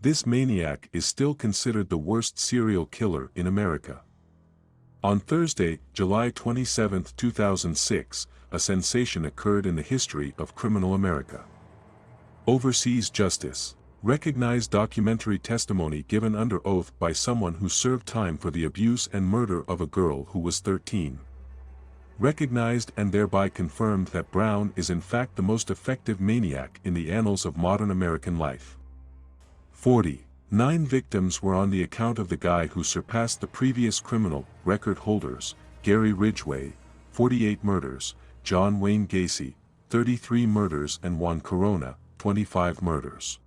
This maniac is still considered the worst serial killer in America. On Thursday, July 27, 2006, a sensation occurred in the history of criminal America. Overseas justice. Recognized documentary testimony given under oath by someone who served time for the abuse and murder of a girl who was 13. Recognized and thereby confirmed that Brown is in fact the most effective maniac in the annals of modern American life. 49 victims were on the account of the guy who surpassed the previous criminal record holders: Gary Ridgway, 48 murders, John Wayne Gacy, 33 murders, and Juan Corona, 25 murders.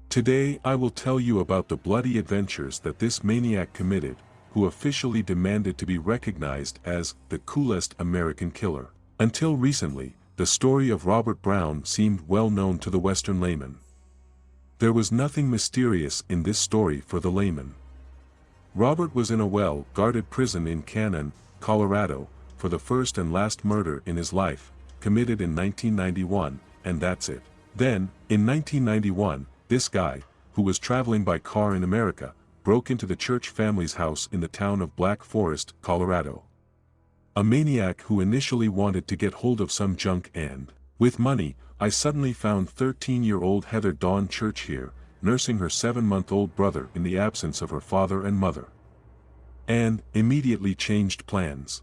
Today I will tell you about the bloody adventures that this maniac committed, who officially demanded to be recognized as the coolest American killer. Until recently, the story of Robert Brown seemed well known to the Western layman. There was nothing mysterious in this story for the layman. Robert was in a well-guarded prison in Cannon, Colorado, for the first and last murder in his life, committed in 1991, and that's it. Then, in 1991, this guy, who was traveling by car in America, broke into the Church family's house in the town of Black Forest, Colorado. A maniac who initially wanted to get hold of some junk and, with money, I suddenly found 13-year-old Heather Dawn Church here, nursing her 7-month-old brother in the absence of her father and mother. And immediately changed plans.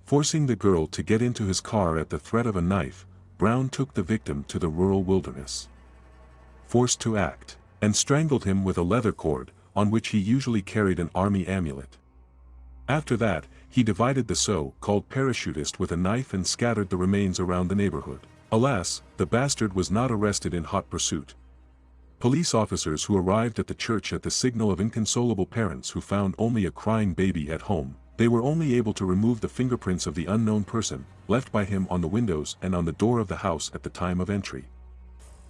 Forcing the girl to get into his car at the threat of a knife, Brown took the victim to the rural wilderness. Forced to act, and strangled him with a leather cord, on which he usually carried an army amulet. After that, he divided the so-called parachutist with a knife and scattered the remains around the neighborhood. Alas, the bastard was not arrested in hot pursuit. Police officers who arrived at the church at the signal of inconsolable parents who found only a crying baby at home, they were only able to remove the fingerprints of the unknown person, left by him on the windows and on the door of the house at the time of entry.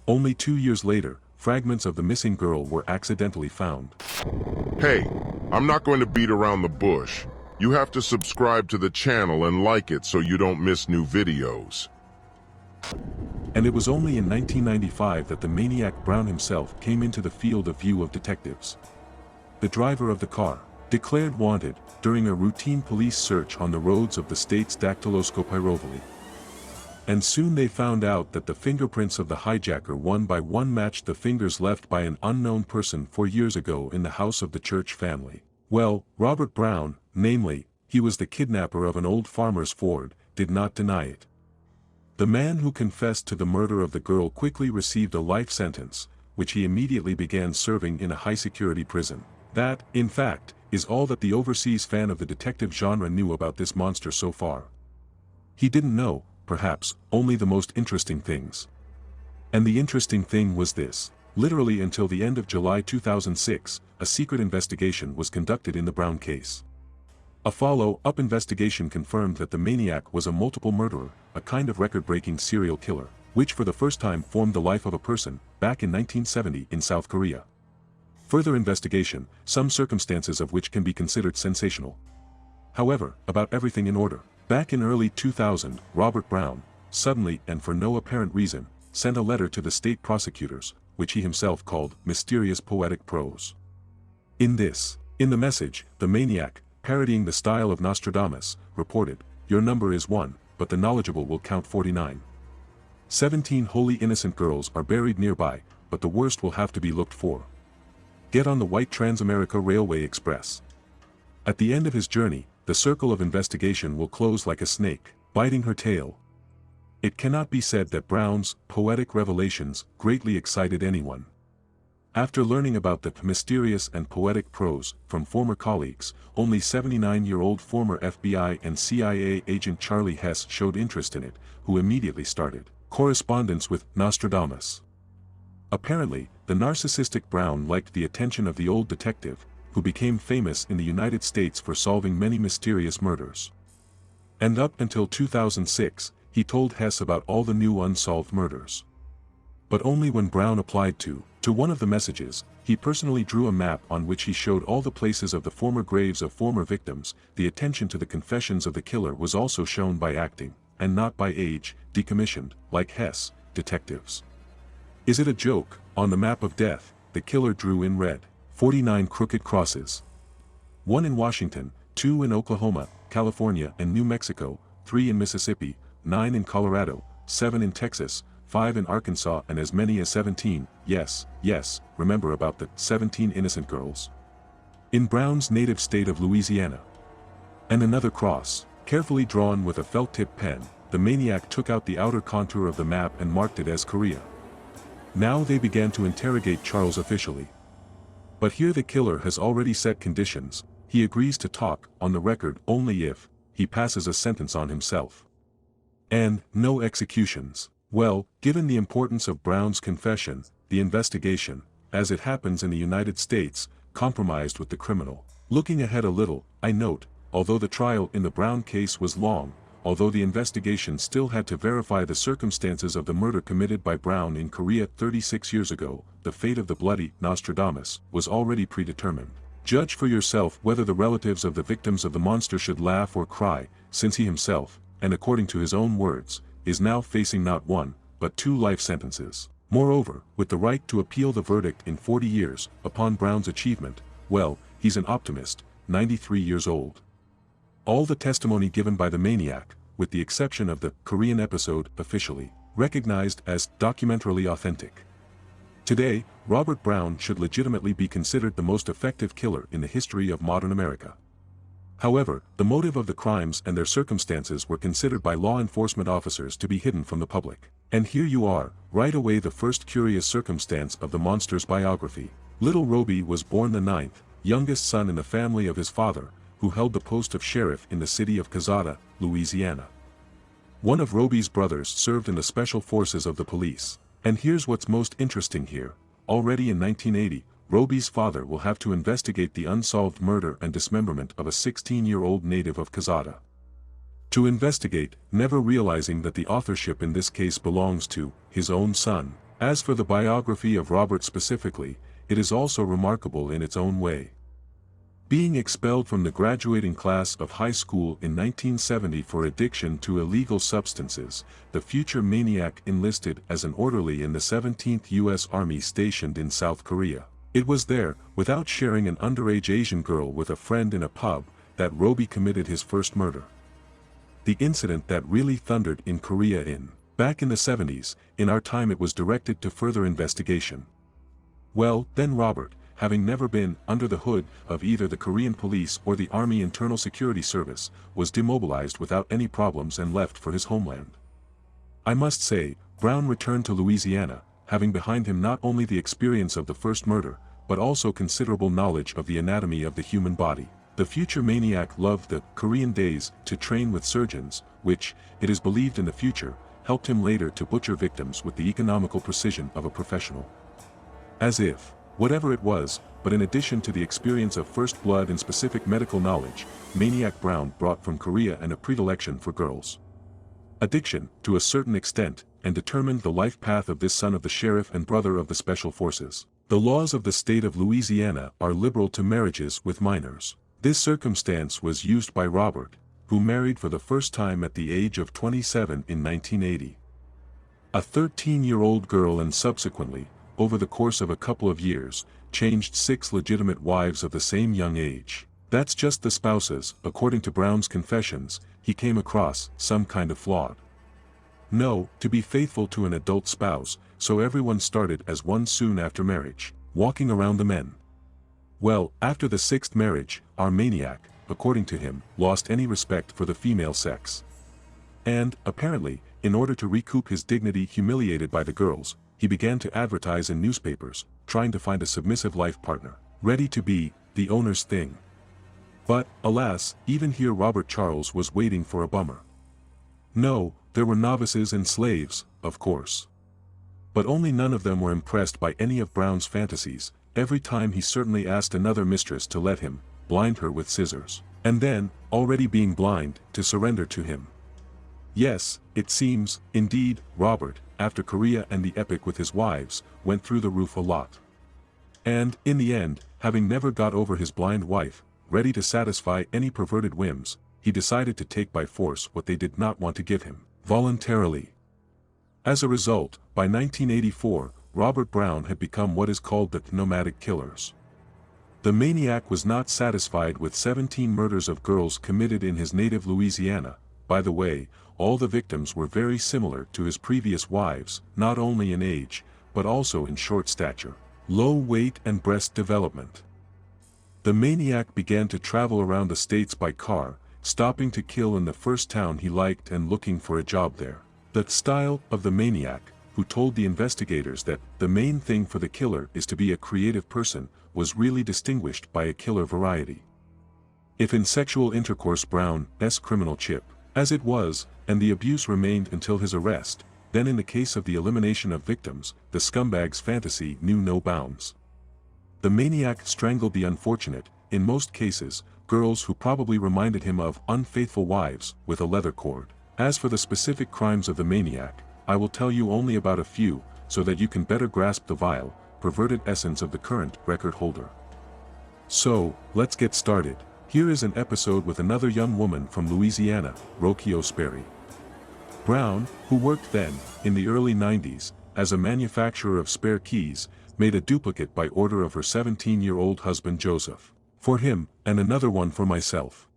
Only 2 years later, fragments of the missing girl were accidentally found. Hey, I'm not going to beat around the bush. You have to subscribe to the channel and like it so you don't miss new videos. And it was only in 1995 that the maniac Brown himself came into the field of view of detectives. The driver of the car, declared wanted, during a routine police search on the roads of the state's dactyloscopyrovally. And soon they found out that the fingerprints of the hijacker one by one matched the fingers left by an unknown person 4 years ago in the house of the Church family. Well, Robert Brown, namely, he was the kidnapper of an old farmer's Ford, did not deny it. The man who confessed to the murder of the girl quickly received a life sentence, which he immediately began serving in a high-security prison. That, in fact, is all that the overseas fan of the detective genre knew about this monster so far. He didn't know, perhaps, only the most interesting things. And the interesting thing was this: literally until the end of July 2006, a secret investigation was conducted in the Brown case. A follow-up investigation confirmed that the maniac was a multiple murderer, a kind of record-breaking serial killer, which for the first time formed the life of a person, back in 1970 in South Korea. Further investigation, some circumstances of which can be considered sensational. However, about everything in order. Back in early 2000, Robert Brown, suddenly and for no apparent reason, sent a letter to the state prosecutors, which he himself called mysterious poetic prose. In the message, the maniac, parodying the style of Nostradamus, reported, "Your number is 1, but the knowledgeable will count 49. 17 wholly innocent girls are buried nearby, but the worst will have to be looked for. Get on the white Trans-America Railway Express." At the end of his journey, the circle of investigation will close like a snake, biting her tail. It cannot be said that Brown's poetic revelations greatly excited anyone. After learning about the mysterious and poetic prose from former colleagues, only 79-year-old former FBI and CIA agent Charlie Hess showed interest in it, who immediately started correspondence with Nostradamus. Apparently, the narcissistic Brown liked the attention of the old detective, who became famous in the United States for solving many mysterious murders. And up until 2006, he told Hess about all the new unsolved murders. But only when Brown applied to one of the messages, he personally drew a map on which he showed all the places of the former graves of former victims. The attention to the confessions of the killer was also shown by acting, and not by age, decommissioned, like Hess, detectives. Is it a joke? On the map of death, the killer drew in red 49 crooked crosses. 1 in Washington, 2 in Oklahoma, California and New Mexico, 3 in Mississippi, 9 in Colorado, 7 in Texas, 5 in Arkansas and as many as 17, yes, remember about the 17 innocent girls, in Brown's native state of Louisiana. And another cross, carefully drawn with a felt-tip pen, the maniac took out the outer contour of the map and marked it as Korea. Now they began to interrogate Charles officially. But here the killer has already set conditions. He agrees to talk on the record only if he passes a sentence on himself. And no executions. Well, given the importance of Brown's confession, the investigation, as it happens in the United States, compromised with the criminal. Looking ahead a little, I note, although the trial in the Brown case was long, although the investigation still had to verify the circumstances of the murder committed by Brown in Korea 36 years ago, the fate of the bloody Nostradamus was already predetermined. Judge for yourself whether the relatives of the victims of the monster should laugh or cry, since he himself, and according to his own words, is now facing not 1, but 2 life sentences. Moreover, with the right to appeal the verdict in 40 years, upon Brown's achievement, well, he's an optimist, 93 years old. All the testimony given by the maniac, with the exception of the Korean episode, officially recognized as documentarily authentic. Today, Robert Brown should legitimately be considered the most effective killer in the history of modern America. However, the motive of the crimes and their circumstances were considered by law enforcement officers to be hidden from the public. And here you are, right away the first curious circumstance of the monster's biography. Little Roby was born the 9th, youngest son in the family of his father, who held the post of sheriff in the city of Cazada, Louisiana. One of Roby's brothers served in the special forces of the police. And here's what's most interesting here. Already in 1980, Roby's father will have to investigate the unsolved murder and dismemberment of a 16-year-old native of Cazada. To investigate, never realizing that the authorship in this case belongs to his own son. As for the biography of Robert specifically, it is also remarkable in its own way. Being expelled from the graduating class of high school in 1970 for addiction to illegal substances, the future maniac enlisted as an orderly in the 17th U.S. Army stationed in South Korea. It was there, without sharing an underage Asian girl with a friend in a pub, that Roby committed his first murder. The incident that really thundered in Korea back in the 70s, in our time it was directed to further investigation. Well, then Robert, having never been under the hood of either the Korean police or the Army Internal Security Service, was demobilized without any problems and left for his homeland. I must say, Brown returned to Louisiana, having behind him not only the experience of the first murder, but also considerable knowledge of the anatomy of the human body. The future maniac loved the Korean days to train with surgeons, which, it is believed in the future, helped him later to butcher victims with the economical precision of a professional. As if, whatever it was, but in addition to the experience of first blood and specific medical knowledge, Maniac Brown brought from Korea and a predilection for girls. Addiction, to a certain extent, and determined the life path of this son of the sheriff and brother of the special forces. The laws of the state of Louisiana are liberal to marriages with minors. This circumstance was used by Robert, who married for the first time at the age of 27 in 1980. A 13-year-old girl and subsequently, over the course of a couple of years, changed 6 legitimate wives of the same young age. That's just the spouses, according to Brown's confessions, he came across, some kind of flawed. No, to be faithful to an adult spouse, so everyone started as one soon after marriage, walking around the men. Well, after the 6th marriage, our maniac, according to him, lost any respect for the female sex. And, apparently, in order to recoup his dignity humiliated by the girls, he began to advertise in newspapers, trying to find a submissive life partner, ready to be the owner's thing. But, alas, even here Robert Charles was waiting for a bummer. No, there were novices and slaves, of course. But only none of them were impressed by any of Brown's fantasies. Every time he certainly asked another mistress to let him blind her with scissors, and then, already being blind, to surrender to him. Yes, it seems, indeed, Robert, after Korea and the epic with his wives, went through the roof a lot. And, in the end, having never got over his blind wife, ready to satisfy any perverted whims, he decided to take by force what they did not want to give him, voluntarily. As a result, by 1984, Robert Brown had become what is called the nomadic killers. The maniac was not satisfied with 17 murders of girls committed in his native Louisiana. By the way, all the victims were very similar to his previous wives, not only in age, but also in short stature, low weight and breast development. The maniac began to travel around the states by car, stopping to kill in the first town he liked and looking for a job there. The style of the maniac, who told the investigators that the main thing for the killer is to be a creative person, was really distinguished by a killer variety. If in sexual intercourse Brown's criminal chip, as it was, and the abuse remained until his arrest, then in the case of the elimination of victims, the scumbag's fantasy knew no bounds. The maniac strangled the unfortunate, in most cases, girls who probably reminded him of unfaithful wives, with a leather cord. As for the specific crimes of the maniac, I will tell you only about a few, so that you can better grasp the vile, perverted essence of the current record holder. So, let's get started. Here is an episode with another young woman from Louisiana, Rocio Sperry. Brown, who worked then, in the early 90s, as a manufacturer of spare keys, made a duplicate by order of her 17-year-old husband Joseph. For him, and another one for myself.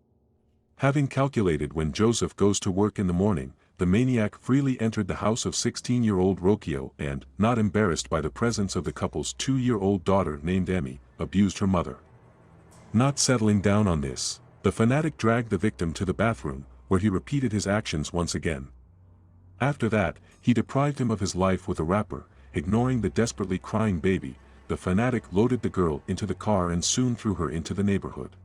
Having calculated when Joseph goes to work in the morning, the maniac freely entered the house of 16-year-old Rocio and, not embarrassed by the presence of the couple's 2-year-old daughter named Emmy, abused her mother. Not settling down on this, the fanatic dragged the victim to the bathroom, where he repeated his actions once again. After that, he deprived him of his life with a wrapper. Ignoring the desperately crying baby, the fanatic loaded the girl into the car and soon threw her into the neighborhood.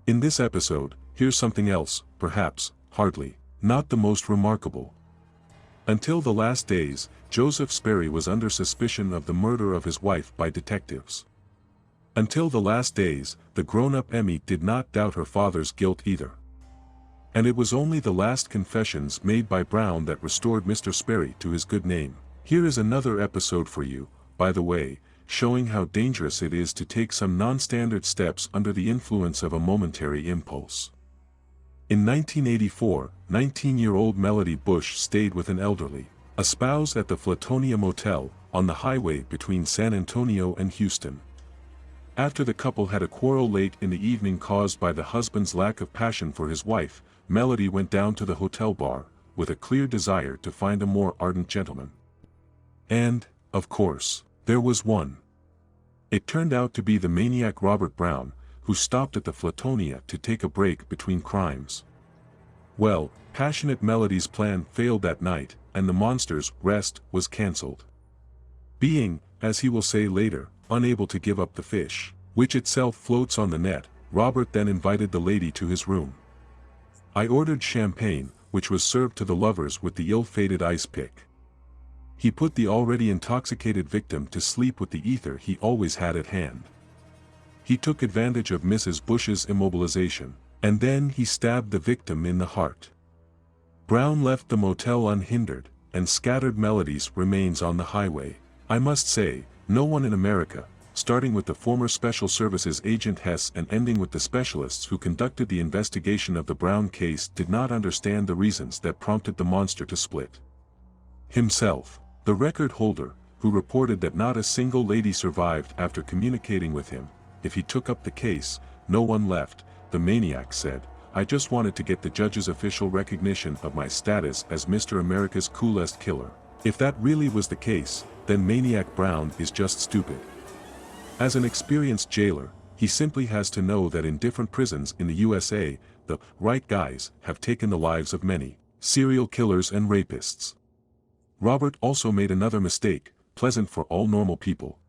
In this episode, here's something else, perhaps, hardly, not the most remarkable. Until the last days, Joseph Sperry was under suspicion of the murder of his wife by detectives. Until the last days, the grown-up Emmy did not doubt her father's guilt either. And it was only the last confessions made by Brown that restored Mr. Sperry to his good name. Here is another episode for you, by the way, showing how dangerous it is to take some non-standard steps under the influence of a momentary impulse. In 1984, 19-year-old Melody Bush stayed with an elderly, a spouse at the Flatonia Motel, on the highway between San Antonio and Houston. After the couple had a quarrel late in the evening caused by the husband's lack of passion for his wife, Melody went down to the hotel bar, with a clear desire to find a more ardent gentleman. And, of course, there was one. It turned out to be the maniac Robert Brown, who stopped at the Flatonia to take a break between crimes. Well, passionate Melody's plan failed that night, and the monster's rest was cancelled. Being, as he will say later, unable to give up the fish, which itself floats on the net, Robert then invited the lady to his room. I ordered champagne, which was served to the lovers with the ill-fated ice pick. He put the already intoxicated victim to sleep with the ether he always had at hand. He took advantage of Mrs. Bush's immobilization, and then he stabbed the victim in the heart. Brown left the motel unhindered, and scattered Melody's remains on the highway. I must say, no one in America, starting with the former Special Services agent Hess and ending with the specialists who conducted the investigation of the Brown case, did not understand the reasons that prompted the monster to split. Himself, the record holder, who reported that not a single lady survived after communicating with him, if he took up the case, no one left, the maniac said, I just wanted to get the judge's official recognition of my status as Mr. America's coolest killer. If that really was the case, then Maniac Brown is just stupid. As an experienced jailer, he simply has to know that in different prisons in the USA, the right guys have taken the lives of many serial killers and rapists. Robert also made another mistake, pleasant for all normal people.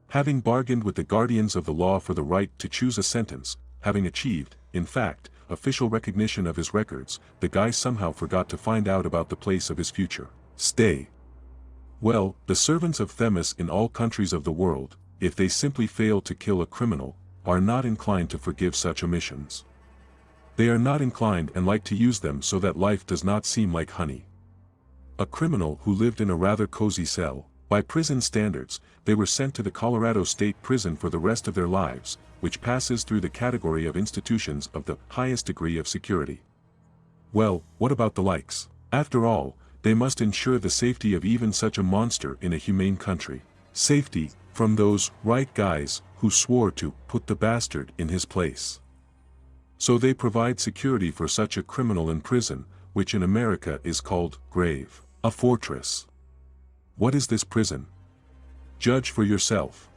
Having bargained with the guardians of the law for the right to choose a sentence, having achieved, in fact, official recognition of his records, the guy somehow forgot to find out about the place of his future stay. Well, the servants of Themis in all countries of the world, if they simply fail to kill a criminal, are not inclined to forgive such omissions. They are not inclined and like to use them so that life does not seem like honey. A criminal who lived in a rather cozy cell, by prison standards, they were sent to the Colorado State Prison for the rest of their lives, which passes through the category of institutions of the highest degree of security. Well, what about the likes? After all, they must ensure the safety of even such a monster in a humane country. Safety, from those right guys who swore to put the bastard in his place. So they provide security for such a criminal in prison, which in America is called grave, a fortress. What is this prison? Judge for yourself.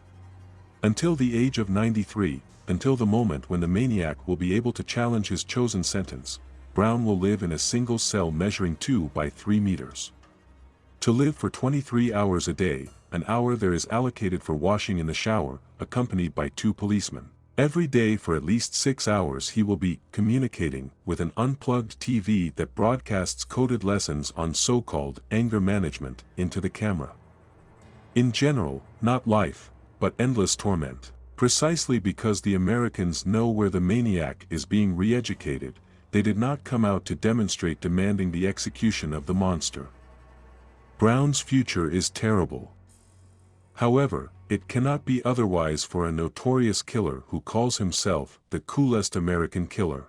Until the age of 93, until the moment when the maniac will be able to challenge his chosen sentence, Brown will live in a single cell measuring 2 by 3 meters. To live for 23 hours a day, an hour there is allocated for washing in the shower, accompanied by 2 policemen. Every day for at least 6 hours he will be communicating with an unplugged TV that broadcasts coded lessons on so-called anger management into the camera. In general, not life, but endless torment. Precisely because the Americans know where the maniac is being re-educated, they did not come out to demonstrate demanding the execution of the monster. Brown's future is terrible. However, it cannot be otherwise for a notorious killer who calls himself the coolest American killer.